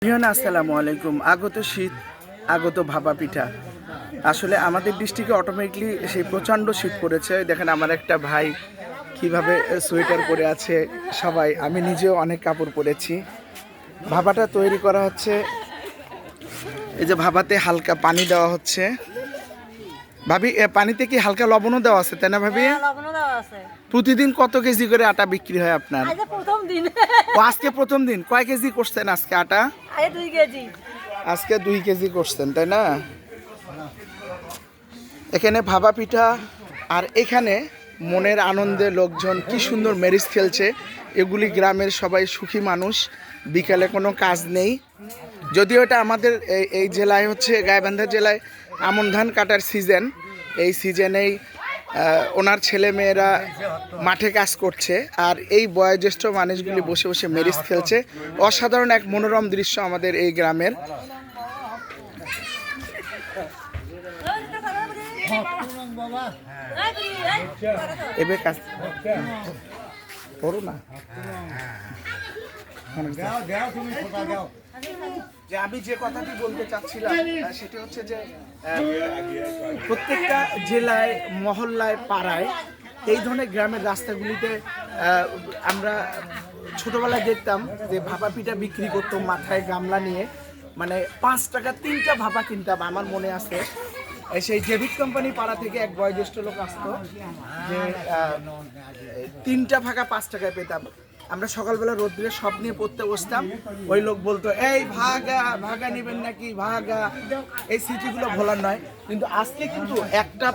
আসসালামু আলাইকুম। আগত শীত, আগত ভাপা পিঠা। আসলে আমাদের ডিস্ট্রিক্টে অটোমেটিকলি সেই প্রচণ্ড শীত পড়েছে। দেখেন আমার একটা ভাই কিভাবে সোয়েটার পরে আছে, সবাই, আমি নিজেও অনেক কাপড় পরেছি। ভাপাটা তৈরি করা হচ্ছে, এই যে ভাপাতে হালকা পানি দেওয়া হচ্ছে। ভাবি, পানিতে কি হালকা লবণও দেওয়া আছে, তাই না ভাবি? প্রতিদিন কত কেজি করে আটা বিক্রি হয় আপনার? আজকে প্রথম দিন। কয় কেজি করছেন আজকে আটা? 2 কেজি। আজকে 2 কেজি করছেন, তাই না? এখানে ভাপা পিঠা, আর এখানে মনের আনন্দে লোকজন কি সুন্দর ম্যারিজ খেলছে। এগুলি গ্রামের সবাই সুখী মানুষ, বিকালে কোনো কাজ নেই। যদিও এটা আমাদের এই জেলায় হচ্ছে গাইবান্ধা জেলায় আমন ধান কাটার সিজন। এই সিজনেই ওনার ছেলে মেয়েরা মাঠে কাজ করছে, আর এই বয়োজ্যেষ্ঠ মানুষগুলি বসে বসে ম্যারিজ খেলছে। অসাধারণ এক মনোরম দৃশ্য আমাদের এই গ্রামের। এবে কাজ করো না। যে আমি যে কথাটি বলতে চাচ্ছিলাম সেটি হচ্ছে যে প্রত্যেকটা জেলায়, মহল্লায়, পাড়ায় এই ধরনের গ্রামের রাস্তাগুলিতে আমরা ছোটবেলায় দেখতাম যে ভাপা পিঠা বিক্রি করতাম মাথায় গামলা নিয়ে, মানে 5 টাকা 3টা ভাপা কিনতাম। আমার মনে আছে সেই জেভিক কোম্পানি পাড়া থেকে এক বয়োজ্যেষ্ঠ লোক আসতো, যে 3টা ভাগা 5 টাকায় পেতাম। আমরা সকালবেলা রোদ্রে সব নিয়ে পড়তে বসতাম। ওই লোক বলতো, এই ভাগা ভাগা নেবেন নাকি, ভাগা। এই স্মৃতিগুলো ভোলার নয়। কিন্তু আজকে কিন্তু একটা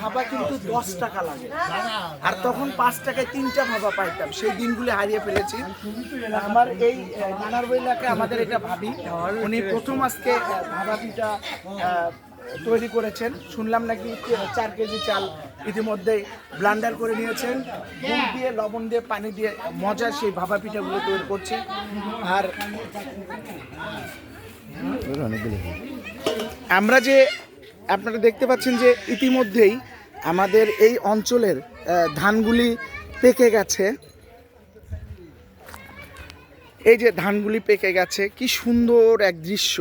ভাবা কিন্তু 10 টাকা লাগে, আর তখন 5 টাকায় 3টা ভাবা পাইতাম। সেই দিনগুলি হারিয়ে ফেলেছি। আমার এই নানারবাড়ি এলাকায় আমাদের এটা ভাবি, উনি প্রথম আজকে ভাবা পিঠা তৈরি করেছেন। শুনলাম নাকি 4 কেজি চাল ইতিমধ্যেই ব্লান্ডার করে নিয়েছেন, গুড় দিয়ে, লবণ দিয়ে, পানি দিয়ে মজার সেই ভাপা পিঠাগুলো তৈরি করছে। আর আমরা যে আপনারা দেখতে পাচ্ছেন যে ইতিমধ্যেই আমাদের এই অঞ্চলের ধানগুলি পেকে গেছে। এই যে ধানগুলি পেকে গেছে, কি সুন্দর এক দৃশ্য।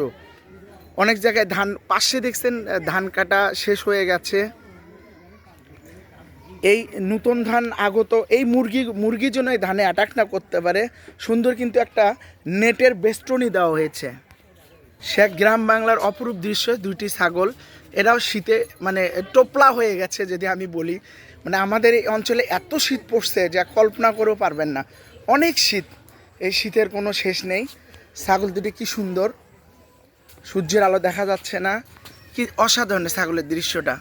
অনেক জায়গায় ধান পাশে দেখছেন ধান কাটা শেষ হয়ে গেছে। এই নতুন ধান আগত, এই মুরগি যেন এই ধানে অ্যাটাক না করতে পারে, সুন্দর কিন্তু একটা নেটের বেষ্টনী দেওয়া হয়েছে। সে গ্রাম বাংলার অপরূপ দৃশ্য। 2টি ছাগল, এরাও শীতে মানে টোপলা হয়ে গেছে যদি আমি বলি। মানে আমাদের এই অঞ্চলে এত শীত পড়ছে যা কল্পনা করেও পারবেন না। অনেক শীত, এই শীতের কোনো শেষ নেই। ছাগল দুটি কি সুন্দর, সূর্যের আলো দেখা যাচ্ছে না, কি অসাধারণ ছাগলের দৃশ্যটা।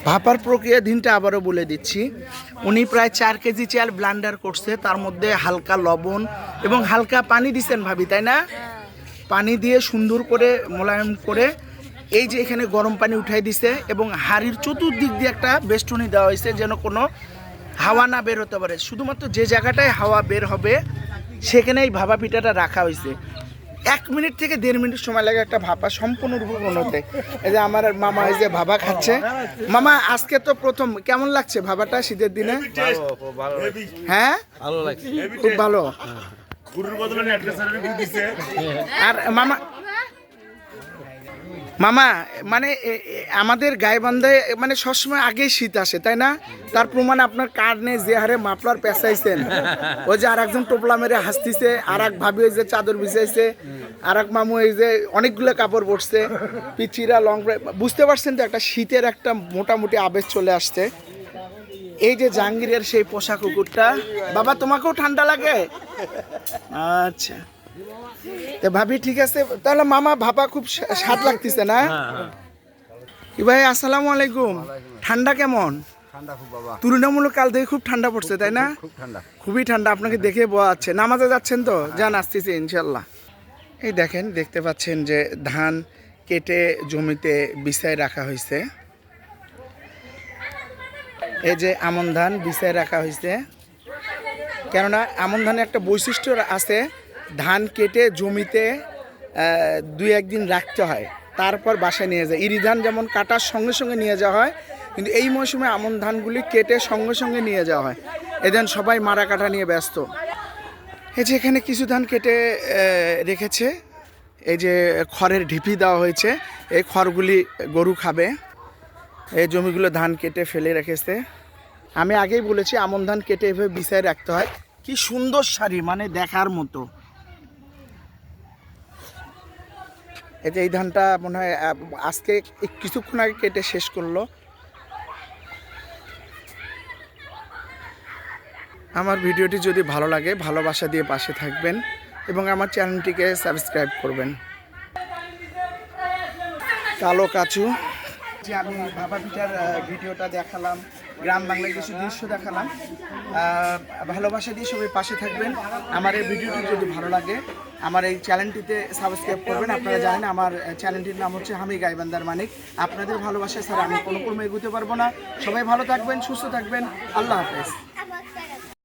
ভাপার প্রক্রিয়া দিনটা আবারও বলে দিচ্ছি। উনি প্রায় 4 কেজি চাল ব্লান্ডার করছে, তার মধ্যে হালকা লবণ এবং হালকা পানি দিচ্ছেন ভাবি, তাই না? পানি দিয়ে সুন্দর করে মোলায়েম করে এই যে এখানে গরম পানি উঠাই দিছে, এবং হাড়ির চতুর্দিক দিয়ে একটা বেষ্টনী দেওয়া হয়েছে যেন কোনো হাওয়া না বের হতে পারে। শুধুমাত্র যে জায়গাটায় হাওয়া বের হবে সেখানে এই ভাপা পিঠাটা রাখা হয়েছে। 1 মিনিট থেকে 1.5 মিনিট সময় লাগে একটা ভাপা সম্পূর্ণরূপে বানাতে। এই যে আমার মামা এই যে ভাপা খাচ্ছে। মামা, আজকে তো প্রথম, কেমন লাগছে ভাপাটা শীতের দিনে? হ্যাঁ, খুব ভালো। আর মামা মানে আমাদের গাইবান্ধায় মানে সবসময় আগে শীত আসে, তাই না? তার প্রমাণ আপনার কার্ডে যে হারে মাফলার পেঁচাইছেন, ওই যে আর একজন টোপলা মেরে হাসতিছে, আর এক ভাবি ওই যে চাদর বিছাইছে, আর এক মামু এই যে অনেকগুলো কাপড় পরছে, পিচিরা লং, বুঝতে পারছেন তো একটা শীতের একটা মোটামুটি আবেশ চলে আসছে। এই যে জাহাঙ্গীরের সেই পোষা কুকুরটা। বাবা, তোমাকেও ঠান্ডা লাগে? আচ্ছা, তো ভাবি ঠিক আছে তাহলে। মামা, ভাপা খুব স্বাদ লাগতেছে না? কি ভাই, আসসালামু আলাইকুম। ঠান্ডা কেমন? তুলনামূলক কাল থেকে খুব ঠান্ডা পড়ছে, তাই না? খুবই ঠান্ডা, আপনাকে দেখে বোঝা যাচ্ছে। নামাজে যাচ্ছেন তো? যান, আসতেছে ইনশাল্লাহ। এই দেখেন, দেখতে পাচ্ছেন যে ধান কেটে জমিতে বিছায় রাখা হয়েছে। এই যে আমন ধান বিছায় রাখা হয়েছে, কেননা আমন ধানে একটা বৈশিষ্ট্য আছে, ধান কেটে জমিতে 2-1 দিন রাখতে হয়, তারপর বাসায় নিয়ে যায়। ইরি ধান যেমন কাটার সঙ্গে সঙ্গে নিয়ে যাওয়া হয়, কিন্তু এই মৌসুমে আমন ধানগুলি কেটে সঙ্গে সঙ্গে নিয়ে যাওয়া হয়। এদিন সবাই মারা কাটা নিয়ে ব্যস্ত। এই যে এখানে কিছু ধান কেটে রেখেছে, এই যে খড়ের ঢিপি দেওয়া হয়েছে, এই খড়গুলি গরু খাবে। এই জমিগুলো ধান কেটে ফেলে রেখেছে। আমি আগেই বলেছি আমন ধান কেটে এভাবে বিছায় রাখতে হয়। কি সুন্দর সারি, মানে দেখার মতো। এই যে এই ধানটা মনে হয় আজকে কিছুক্ষণ আগে কেটে শেষ করলো। আমার ভিডিওটি যদি ভালো লাগে ভালোবাসা দিয়ে পাশে থাকবেন এবং আমার চ্যানেলটিকে সাবস্ক্রাইব করবেন। কালো কাচু, যে আমি বাবা পিঠার ভিডিওটা দেখালাম, গ্রাম বাংলায় কিছু দৃশ্য দেখালাম। ভালোবাসা দিয়ে সবাই পাশে থাকবেন। আমার এই ভিডিওটি যদি ভালো লাগে আমার এই চ্যানেলটিতে সাবস্ক্রাইব করবেন। আপনারা জানেন আমার চ্যানেলটির নাম হচ্ছে আমি গাইবান্দার মানিক। আপনাদের ভালোবাসা ছাড়া আমি কোনো এগোতে পারবো না। সবাই ভালো থাকবেন, সুস্থ থাকবেন। আল্লাহ হাফেজ।